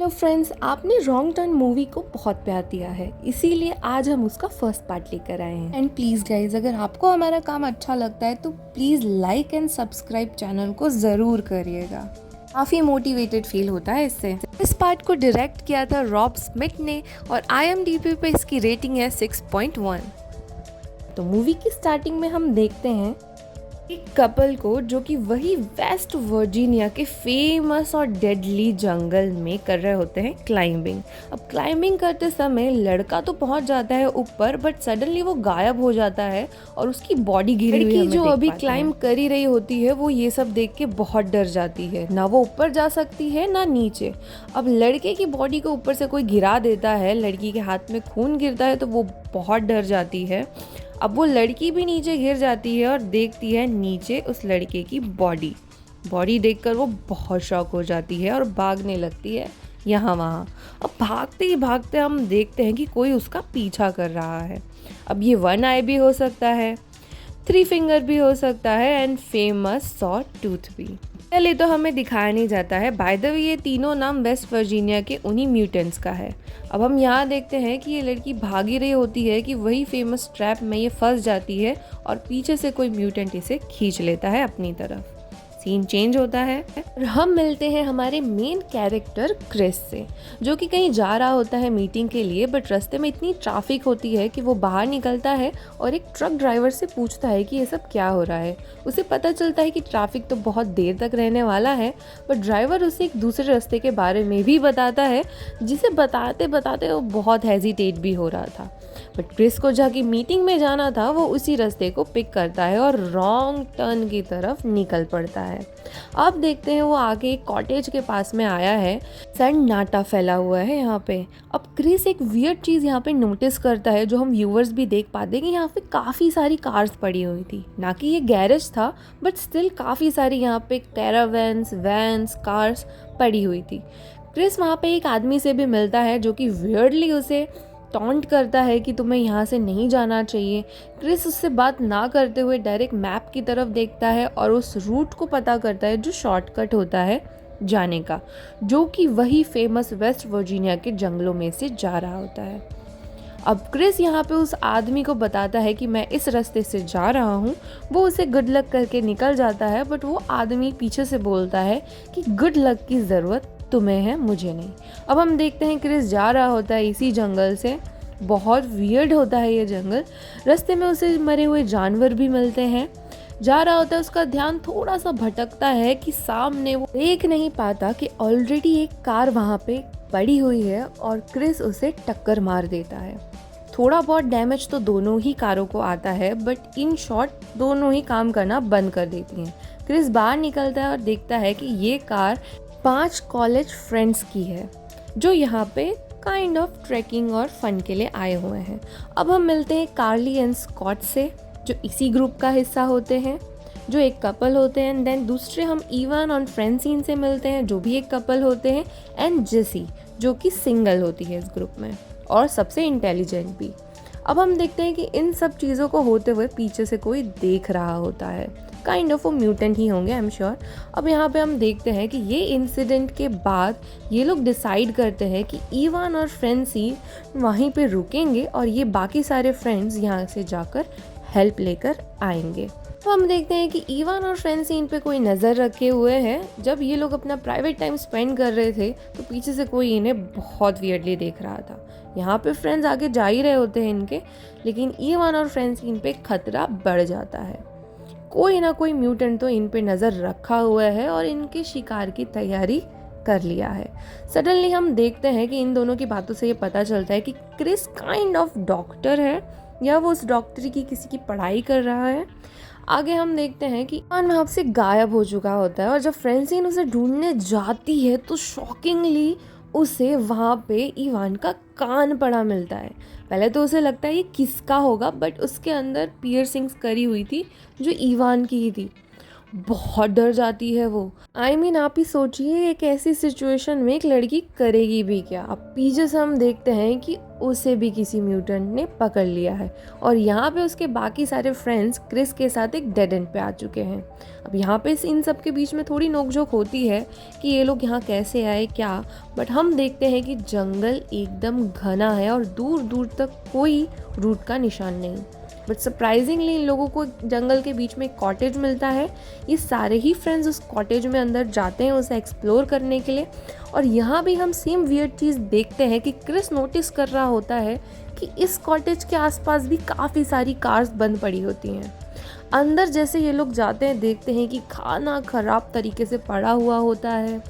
Friends, आपने wrong turn movie को बहुत प्यार दिया है, इसीलिए आज हम उसका फर्स्ट पार्ट लेकर आए हैं। एंड प्लीज़ गाइज, अगर आपको हमारा काम अच्छा लगता है तो please like and subscribe channel को ज़रूर करिएगा। काफ़ी मोटिवेटेड फील होता है इससे। इस पार्ट को डायरेक्ट किया था रॉब स्मिथ ने और IMDb पे इसकी रेटिंग है 6.1। तो मूवी की स्टार्टिंग में हम देखते हैं एक कपल को जो कि वही वेस्ट वर्जीनिया के फेमस और डेडली जंगल में कर रहे होते हैं क्लाइंबिंग। अब क्लाइंबिंग करते समय लड़का तो पहुंच जाता है ऊपर, बट सडनली वो गायब हो जाता है और उसकी बॉडी गिरी हुई जो अभी क्लाइंब कर ही रही होती है वो ये सब देख के बहुत डर जाती है। ना वो ऊपर जा सकती है ना नीचे। अब लड़के की बॉडी को ऊपर से कोई गिरा देता है, लड़की के हाथ में खून गिरता है तो वो बहुत डर जाती है। अब वो लड़की भी नीचे गिर जाती है और देखती है नीचे उस लड़के की बॉडी देखकर वो बहुत शॉक हो जाती है और भागने लगती है यहाँ वहाँ। अब भागते ही भागते हम देखते हैं कि कोई उसका पीछा कर रहा है। अब ये 1 आई भी हो सकता है, 3 फिंगर भी हो सकता है एंड फेमस सॉ टूथ भी। पहले तो हमें दिखाया नहीं जाता है। बाय द वे ये तीनों नाम वेस्ट वर्जीनिया के उन्हीं म्यूटेंट्स का है। अब हम यहाँ देखते हैं कि ये लड़की भागी रही होती है कि वही फेमस ट्रैप में ये फंस जाती है और पीछे से कोई म्यूटेंट इसे खींच लेता है अपनी तरफ। सीन चेंज होता है और हम मिलते हैं हमारे मेन कैरेक्टर क्रिस से, जो कि कहीं जा रहा होता है मीटिंग के लिए, बट रास्ते में इतनी ट्रैफिक होती है कि वो बाहर निकलता है और एक ट्रक ड्राइवर से पूछता है कि ये सब क्या हो रहा है। उसे पता चलता है कि ट्रैफिक तो बहुत देर तक रहने वाला है, बट ड्राइवर उसे एक दूसरे रास्ते के बारे में भी बताता है, जिसे बताते बताते वो बहुत हेजिटेट भी हो रहा था। बट क्रिस को जाके मीटिंग में जाना था, वो उसी रास्ते को पिक करता है और रॉन्ग टर्न की तरफ निकल पड़ता है। अब देखते हैं वो आगे एक कॉटेज के पास में आया है। सन्नाटा फैला हुआ है यहाँ पे। अब क्रिस एक वियर्ड चीज़ यहाँ पे नोटिस करता है, जो हम व्यूअर्स भी देख पाते हैं कि यहाँ पे काफ़ी सारी कार्स पड़ी हुई थी। ना कि ये गैरेज था, बट स्टिल काफ़ी सारी यहाँ पे कैरावैन्स, वैन्स, कार्स पड़ी हुई थी। क्रिस वहाँ पे एक आदमी से भी मिलता है जो कि वियर्डली उसे टॉन्ट करता है कि तुम्हें यहाँ से नहीं जाना चाहिए। क्रिस उससे बात ना करते हुए डायरेक्ट मैप की तरफ देखता है और उस रूट को पता करता है जो शॉर्टकट होता है जाने का, जो कि वही फेमस वेस्ट वर्जीनिया के जंगलों में से जा रहा होता है। अब क्रिस यहाँ पे उस आदमी को बताता है कि मैं इस रास्ते से जा रहा हूँ। वो उसे गुड लक करके निकल जाता है, बट वो आदमी पीछे से बोलता है कि गुड लक की ज़रूरत तुम्हें है, मुझे नहीं। अब हम देखते हैं क्रिस जा रहा होता है इसी जंगल से। बहुत वियर्ड होता है ये जंगल। रास्ते में उसे मरे हुए जानवर भी मिलते हैं। जा रहा होता है, उसका ध्यान थोड़ा सा भटकता है कि सामने वो देख नहीं पाता कि ऑलरेडी एक कार वहाँ पे पड़ी हुई है और क्रिस उसे टक्कर मार देता है। थोड़ा बहुत डैमेज तो दोनों ही कारों को आता है, बट इन शॉर्ट दोनों ही काम करना बंद कर देती हैं। क्रिस बाहर निकलता है और देखता है कि ये कार 5 कॉलेज फ्रेंड्स की है, जो यहाँ पे काइंड ऑफ ट्रैकिंग और फन के लिए आए हुए हैं। अब हम मिलते हैं कार्ली एंड स्कॉट से, जो इसी ग्रुप का हिस्सा होते हैं, जो एक कपल होते हैं। एंड देन दूसरे हम इवान और फ्रेंसिन से मिलते हैं, जो भी एक कपल होते हैं। एंड जेसी, जो कि सिंगल होती है इस ग्रुप में और सबसे इंटेलिजेंट भी। अब हम देखते हैं कि इन सब चीज़ों को होते हुए पीछे से कोई देख रहा होता है। काइंड ऑफ वो म्यूटेंट ही होंगे, आई एम श्योर। अब यहाँ पे हम देखते हैं कि ये इंसिडेंट के बाद ये लोग डिसाइड करते हैं कि इवान और फ्रेंसी वहीं पे रुकेंगे और ये बाकी सारे फ्रेंड्स यहाँ से जाकर हेल्प लेकर आएंगे। तो हम देखते हैं कि इवान और फ्रेंसी इन पे कोई नज़र रखे हुए हैं। जब ये लोग अपना प्राइवेट टाइम स्पेंड कर रहे थे तो पीछे से कोई इन्हें बहुत वियर्डली देख रहा था। यहाँ पे फ्रेंड्स आगे जा ही रहे होते हैं इनके, लेकिन इवान और फ्रेंसी इन पे खतरा बढ़ जाता है। कोई ना कोई म्यूटेंट तो इन पे नज़र रखा हुआ है और इनके शिकार की तैयारी कर लिया है। सडनली हम देखते हैं कि इन दोनों की बातों से ये पता चलता है कि क्रिस काइंड ऑफ डॉक्टर है, या वो उस डॉक्टरी की किसी की पढ़ाई कर रहा है। आगे हम देखते हैं कि इवान वहाँ से गायब हो चुका होता है और जब फ्रेंसिन उसे ढूंढने जाती है तो शॉकिंगली उसे वहाँ पे इवान का कान पड़ा मिलता है। पहले तो उसे लगता है ये किसका होगा, बट उसके अंदर पियर्सिंग्स करी हुई थी जो इवान की ही थी। बहुत डर जाती है वो। आई मीन आप ही सोचिए एक ऐसी सिचुएशन में एक लड़की करेगी भी क्या। अब पीछे से हम देखते हैं कि उसे भी किसी म्यूटेंट ने पकड़ लिया है और यहाँ पे उसके बाकी सारे फ्रेंड्स क्रिस के साथ एक डेड एंड पे आ चुके हैं। अब यहाँ पे इन सब के बीच में थोड़ी नोकझोंक होती है कि ये लोग यहाँ कैसे आए क्या, बट हम देखते हैं कि जंगल एकदम घना है और दूर दूर तक कोई रूट का निशान नहीं। बट सरप्राइजिंगली इन लोगों को जंगल के बीच में एक कॉटेज मिलता है। ये सारे ही फ्रेंड्स उस कॉटेज में अंदर जाते हैं उसे एक्सप्लोर करने के लिए और यहाँ भी हम सेम वियर्ड चीज़ देखते हैं कि क्रिस नोटिस कर रहा होता है कि इस कॉटेज के आसपास भी काफ़ी सारी कार्स बंद पड़ी होती हैं। अंदर जैसे ये लोग जाते हैं देखते हैं कि खाना ख़राब तरीके से पड़ा हुआ होता है,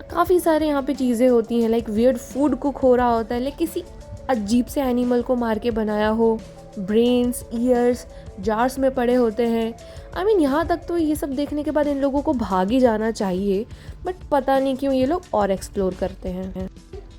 काफ़ी सारे यहाँ पे चीज़ें होती हैं, लाइक वियर्ड फूड कुक हो रहा होता है, लाइक किसी अजीब से एनिमल को मार के बनाया हो। ब्रेन्स, ईयर्स जार्स में पड़े होते हैं। आई मीन यहाँ तक तो ये सब देखने के बाद इन लोगों को भाग ही जाना चाहिए, बट पता नहीं क्यों ये लोग और एक्सप्लोर करते हैं।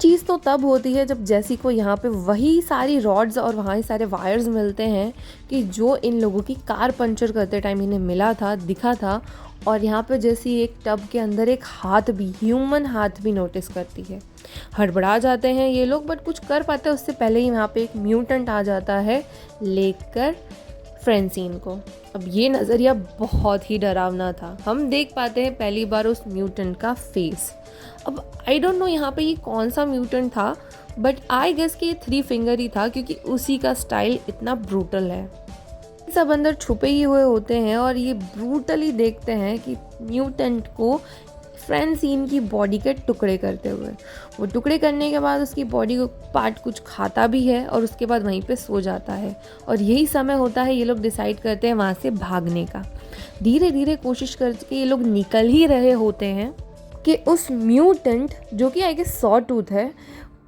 चीज़ तो तब होती है जब जैसी को यहाँ पे वही सारी रॉड्स और वहाँ ही सारे वायर्स मिलते हैं कि जो इन लोगों की कार पंचर करते टाइम इन्हें मिला था, दिखा था। और यहाँ पे जैसी एक टब के अंदर एक हाथ भी, ह्यूमन हाथ भी नोटिस करती है। हड़बड़ा जाते हैं ये लोग, बट कुछ कर पाते हैं उससे पहले ही यहाँ पे एक म्यूटेंट आ जाता है लेकर फ्रेंसीन को। अब ये नज़रिया बहुत ही डरावना था। हम देख पाते हैं पहली बार उस म्यूटेंट का फेस। अब आई डोंट नो यहाँ पे ये कौन सा म्यूटेंट था, बट आई गेस कि ये 3 फिंगर ही था क्योंकि उसी का स्टाइल इतना ब्रूटल है। सब अंदर छुपे ही हुए होते हैं और ये ब्रूटली देखते हैं कि म्यूटेंट को फ्रेंसीन की बॉडी के टुकड़े करते हुए। वो टुकड़े करने के बाद उसकी बॉडी को पार्ट कुछ खाता भी है और उसके बाद वहीं पे सो जाता है। और यही समय होता है ये लोग डिसाइड करते हैं वहाँ से भागने का। धीरे धीरे कोशिश करके ये लोग निकल ही रहे होते हैं कि उस म्यूटेंट जो कि आई गेस सॉ टूथ है,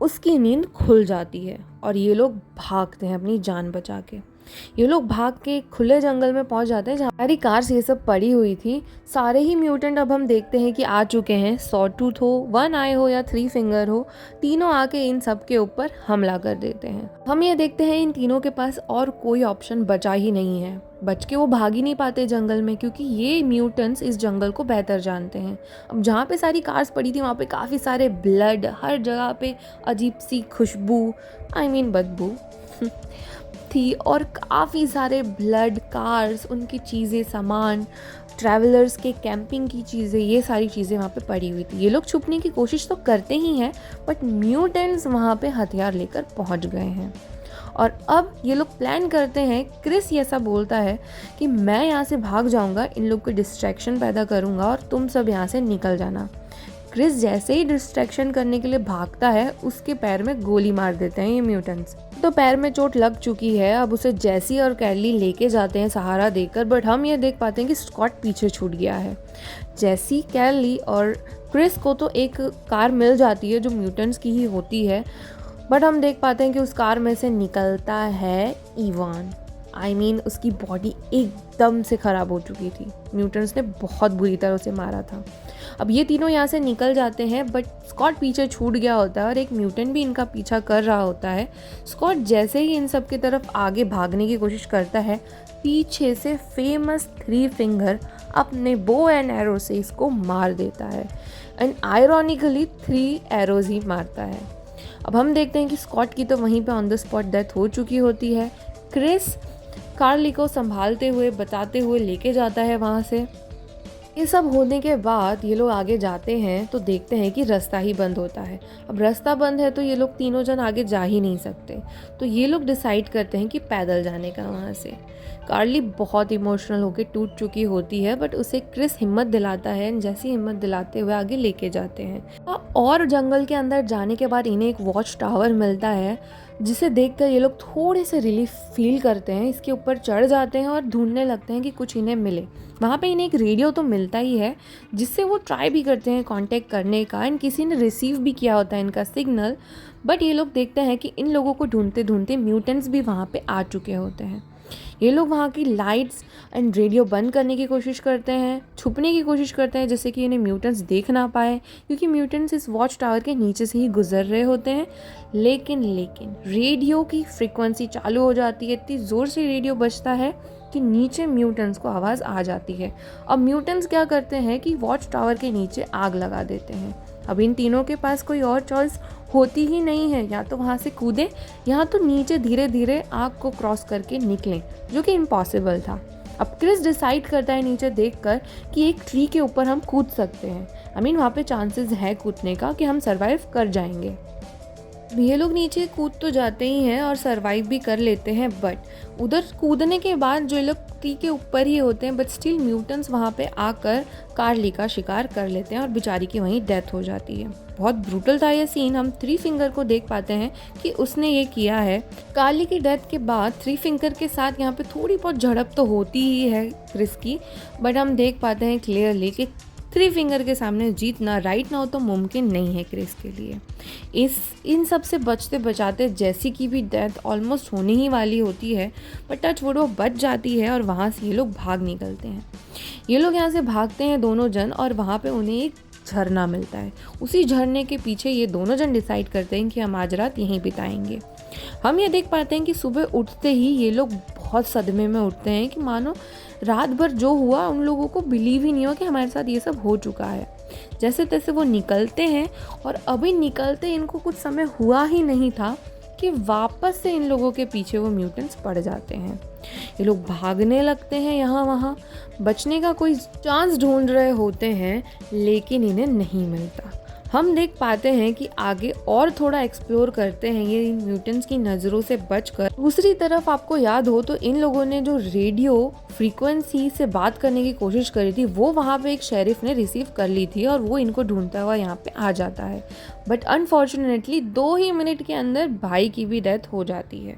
उसकी नींद खुल जाती है और ये लोग भागते हैं अपनी जान बचा के। ये लोग भाग के खुले जंगल में पहुंच जाते हैं जहाँ सारी कार्स ये सब पड़ी हुई थी। सारे ही म्यूटेंट अब हम देखते हैं कि आ चुके हैं। सॉ टूथ हो, 1 आई हो या 3 फिंगर हो, तीनों आके इन सब के ऊपर हमला कर देते हैं। हम ये देखते हैं इन तीनों के पास और कोई ऑप्शन बचा ही नहीं है। बच के वो भाग ही नहीं पाते जंगल में क्योंकि ये म्यूटेंट्स इस जंगल को बेहतर जानते हैं। अब जहाँ पे सारी कार्स पड़ी थी वहाँ पे काफ़ी सारे ब्लड, हर जगह पे अजीब सी खुशबू, आई मीन बदबू थी और काफ़ी सारे ब्लड, कार्स, उनकी चीज़ें, सामान, ट्रैवलर्स के कैंपिंग की चीज़ें, ये सारी चीज़ें वहाँ पे पड़ी हुई थी। ये लोग छुपने की कोशिश तो करते ही हैं, बट म्यूटेंट्स वहाँ पे हथियार लेकर पहुँच गए हैं। और अब ये लोग प्लान करते हैं। क्रिस ये ऐसा बोलता है कि मैं यहाँ से भाग जाऊँगा, इन लोग को डिस्ट्रैक्शन पैदा करूँगा और तुम सब यहाँ से निकल जाना। क्रिस जैसे ही डिस्ट्रैक्शन करने के लिए भागता है, उसके पैर में गोली मार देते हैं ये म्यूटेंट्स। तो पैर में चोट लग चुकी है। अब उसे जैसी और कैरली लेके जाते हैं सहारा देकर, बट हम ये देख पाते हैं कि स्कॉट पीछे छूट गया है। जैसी, कैरली और क्रिस को तो एक कार मिल जाती है जो म्यूटेंट्स की ही होती है, बट हम देख पाते हैं कि उस कार में से निकलता है इवान। आई मीन उसकी बॉडी एकदम से ख़राब हो चुकी थी, म्यूटेंट्स ने बहुत बुरी तरह उसे मारा था। अब ये तीनों यहाँ से निकल जाते हैं, बट स्कॉट पीछे छूट गया होता है और एक म्यूटेंट भी इनका पीछा कर रहा होता है। स्कॉट जैसे ही इन सब की तरफ आगे भागने की कोशिश करता है, पीछे से फेमस 3 फिंगर अपने बो एंड एरो से इसको मार देता है। एंड आयरॉनिकली 3 एरोज ही मारता है। अब हम देखते हैं कि स्कॉट की तो वहीं पे ऑन द स्पॉट डेथ हो चुकी होती है। क्रिस कार्ली को संभालते हुए, बताते हुए लेके जाता है वहाँ से। ये सब होने के बाद ये लोग आगे जाते हैं तो देखते हैं कि रास्ता ही बंद होता है। अब रास्ता बंद है तो ये लोग तीनों जन आगे जा ही नहीं सकते, तो ये लोग डिसाइड करते हैं कि पैदल जाने का वहाँ से। कार्ली बहुत इमोशनल होकर टूट चुकी होती है, बट उसे क्रिस हिम्मत दिलाता है। जैसी हिम्मत दिलाते हुए आगे लेके जाते हैं और जंगल के अंदर जाने के बाद इन्हें एक वॉच टावर मिलता है, जिसे देखकर ये लोग थोड़े से रिलीफ फील करते हैं। इसके ऊपर चढ़ जाते हैं और ढूंढने लगते हैं कि कुछ इन्हें मिले। वहाँ पे इन्हें एक रेडियो तो मिलता ही है, जिससे वो ट्राई भी करते हैं कांटेक्ट करने का, एंड किसी ने रिसीव भी किया होता है इनका सिग्नल। बट ये लोग देखते हैं कि इन लोगों को ढूंढते ढूंढते म्यूटेंट्स भी वहाँ पे आ चुके होते हैं। ये लोग वहाँ की लाइट्स एंड रेडियो बंद करने की कोशिश करते हैं, छुपने की कोशिश करते हैं जैसे कि इन्हें म्यूटेंट्स देख ना पाए, क्योंकि म्यूटेंट्स इस वॉच टावर के नीचे से ही गुजर रहे होते हैं। लेकिन रेडियो की फ्रीक्वेंसी चालू हो जाती है। इतनी ज़ोर से रेडियो बजता है कि नीचे म्यूटेंट्स को आवाज़ आ जाती है। अब म्यूटेंट्स क्या करते हैं कि वॉच टावर के नीचे आग लगा देते हैं। अब इन तीनों के पास कोई और चॉइस होती ही नहीं है, या तो वहाँ से कूदें या तो नीचे धीरे धीरे आग को क्रॉस करके निकलें, जो कि इम्पॉसिबल था। अब क्रिस डिसाइड करता है नीचे देखकर कि एक ट्री के ऊपर हम कूद सकते हैं। वहाँ पे चांसेस है कूदने का कि हम सरवाइव कर जाएंगे। ये लोग नीचे कूद तो जाते ही हैं और सरवाइव भी कर लेते हैं, बट उधर कूदने के बाद जो लोग ट्री के ऊपर ही होते हैं, बट स्टिल म्यूटेंट्स वहाँ पे आकर कार्ली का शिकार कर लेते हैं और बेचारी की वहीं डेथ हो जाती है। बहुत ब्रूटल था ये सीन। हम थ्री फिंगर को देख पाते हैं कि उसने ये किया है। कार्ली की डेथ के बाद थ्री फिंगर के साथ यहाँ पे थोड़ी बहुत झड़प तो होती ही है क्रिस की, बट हम देख पाते हैं क्लियरली कि थ्री फिंगर के सामने जीतना राइट नाउ तो मुमकिन नहीं है क्रिस के लिए। इन सब से बचते बचाते जेसी की भी डेथ ऑलमोस्ट होने ही वाली होती है, बट टच वुड वो बच जाती है और वहाँ से ये लोग भाग निकलते हैं। ये लोग यहाँ से भागते हैं दोनों जन, और वहाँ पे उन्हें एक झरना मिलता है। उसी झरने के पीछे ये दोनों जन डिसाइड करते हैं कि हम आज रात यहीं बिताएंगे। हम ये देख पाते हैं कि सुबह उठते ही ये लोग बहुत सदमे में उठते हैं कि मानो रात भर जो हुआ उन लोगों को बिलीव ही नहीं हुआ कि हमारे साथ ये सब हो चुका है। जैसे तैसे वो निकलते हैं, और अभी निकलते इनको कुछ समय हुआ ही नहीं था कि वापस से इन लोगों के पीछे वो म्यूटेंट्स पड़ जाते हैं। ये लोग भागने लगते हैं, यहाँ वहाँ बचने का कोई चांस ढूंढ रहे होते हैं, लेकिन इन्हें नहीं मिलता। हम देख पाते हैं कि आगे और थोड़ा एक्सप्लोर करते हैं ये म्यूटेंट्स की नज़रों से बचकर। दूसरी तरफ आपको याद हो तो इन लोगों ने जो रेडियो फ्रीक्वेंसी से बात करने की कोशिश करी थी, वो वहाँ पे एक शेरिफ ने रिसीव कर ली थी और वो इनको ढूंढता हुआ यहाँ पे आ जाता है। बट अनफॉर्चुनेटली 2 ही मिनट के अंदर भाई की भी डेथ हो जाती है,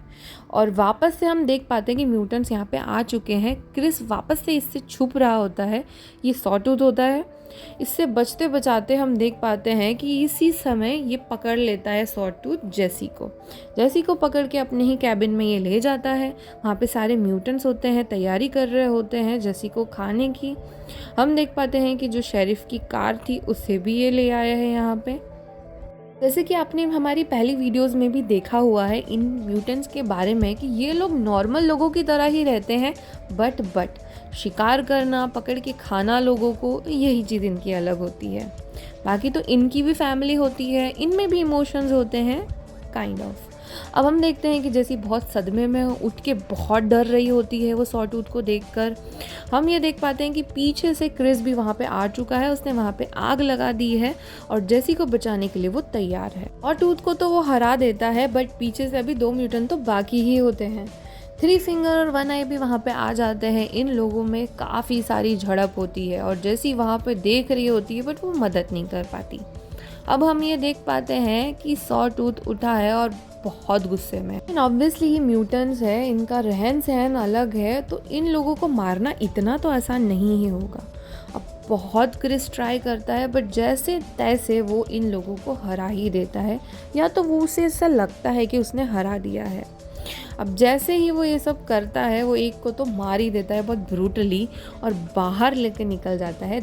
और वापस से हम देख पाते हैं कि म्यूटेंट्स यहाँ पे आ चुके हैं। क्रिस वापस से इससे छुप रहा होता है, ये सॉटूथ होता है। इससे बचते बचाते हम देख पाते हैं कि इसी समय ये पकड़ लेता है सॉटूथ जेसी को पकड़ के अपने ही कैबिन में ये ले जाता है। वहाँ पे सारे म्यूटेंट्स होते हैं, तैयारी कर रहे होते हैं जेसी को खाने की। हम देख पाते हैं कि जो शेरिफ की कार थी उसे भी ये ले आया है यहाँ पे। जैसे कि आपने हमारी पहली वीडियोस में भी देखा हुआ है इन म्यूटेंट्स के बारे में कि ये लोग नॉर्मल लोगों की तरह ही रहते हैं, बट शिकार करना, पकड़ के खाना लोगों को, यही चीज़ इनकी अलग होती है। बाकी तो इनकी भी फैमिली होती है, इनमें भी इमोशंस होते हैं काइंड ऑफ। अब हम देखते हैं कि जैसी बहुत सदमे में उठ के बहुत डर रही होती है वो सॉटूथ को देखकर। हम ये देख पाते हैं कि पीछे से क्रिस भी वहाँ पे आ चुका है, उसने वहाँ पे आग लगा दी है और जेसी को बचाने के लिए वो तैयार है। सॉटूथ को तो वो हरा देता है, बट पीछे से अभी 2 म्यूटेंट तो बाकी ही होते हैं। थ्री फिंगर और वन आई भी वहाँ पे आ जाते हैं। इन लोगों में काफ़ी सारी झड़प होती है और जेसी वहाँ पे देख रही होती है, बट वो मदद नहीं कर पाती। अब हम ये देख पाते हैं कि सॉटूथ उठा है और बहुत गुस्से में। ऑब्वियसली ये म्यूटेंट्स है, इनका रहन सहन अलग है, तो इन लोगों को मारना इतना तो आसान नहीं ही होगा। अब बहुत क्रिस ट्राई करता है, बट जैसे तैसे वो इन लोगों को हरा ही देता है, या तो वो उसे ऐसा लगता है कि उसने हरा दिया है। अब जैसे ही वो ये सब करता है, वो एक को तो मार ही देता है बहुत ब्रूटली, और बाहर लेके निकल जाता है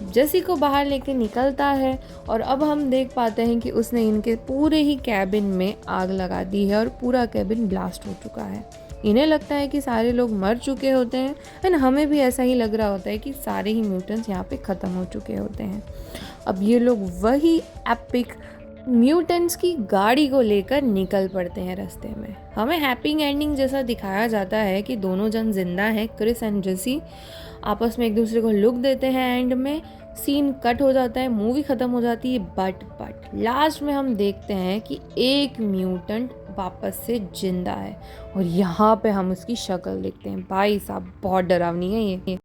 जेसी को बाहर लेके निकलता है। और अब हम देख पाते हैं कि उसने इनके पूरे ही कैबिन में आग लगा दी है और पूरा कैबिन ब्लास्ट हो चुका है। इन्हें लगता है कि सारे लोग मर चुके होते हैं, एंड हमें भी ऐसा ही लग रहा होता है कि सारे ही म्यूटेंट्स यहाँ पे ख़त्म हो चुके होते हैं। अब ये लोग वही एपिक म्यूटेंट्स की गाड़ी को लेकर निकल पड़ते हैं रास्ते में। हमें हैप्पी एंडिंग जैसा दिखाया जाता है कि दोनों जन जिंदा हैं, क्रिस एंड जेसी आपस में एक दूसरे को लुक देते हैं। एंड में सीन कट हो जाता है, मूवी ख़त्म हो जाती है, बट लास्ट में हम देखते हैं कि एक म्यूटेंट वापस से जिंदा है, और यहाँ पे हम उसकी शक्ल देखते हैं। भाई साहब बहुत डरावनी है ये।